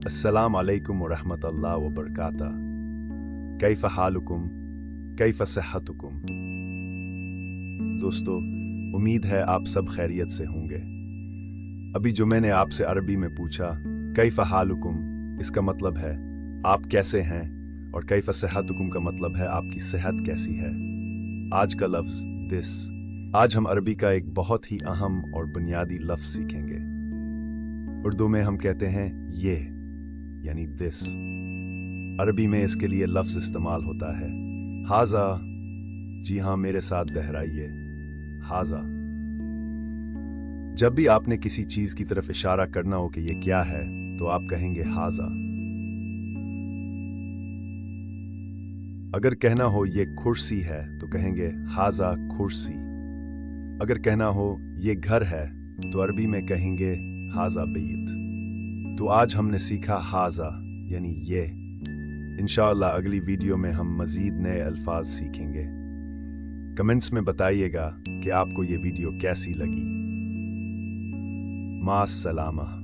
अस्सलाम अलैकुम वरहमतुल्लाह वबरकातुह। कैफ हालुकुम, कैफ सेहतुकुम। दोस्तों, उम्मीद है आप सब खैरियत से होंगे। अभी जो मैंने आपसे अरबी में पूछा कैफ हालुकुम, इसका मतलब है आप कैसे हैं, और कैफ सेहतुकुम का मतलब है आपकी सेहत कैसी है। आज का लफ्ज दिस। आज हम अरबी का एक बहुत ही अहम और बुनियादी लफ्ज सीखेंगे। उर्दू में हम कहते हैं ये, यानी दिस। अरबी में इसके लिए लफ्ज इस्तेमाल होता है हाजा। जी हाँ, मेरे साथ दोहराइए, हाजा। जब भी आपने किसी चीज की तरफ इशारा करना हो कि ये क्या है, तो आप कहेंगे हाजा। अगर कहना हो ये कुर्सी है, तो कहेंगे हाजा कुर्सी। अगर कहना हो ये घर है, तो अरबी में कहेंगे हाजा बैत। तो आज हमने सीखा हाजा यानी ये। इंशाअल्लाह अगली वीडियो में हम मजीद नए अल्फाज सीखेंगे। कमेंट्स में बताइएगा कि आपको ये वीडियो कैसी लगी। मास सलामा।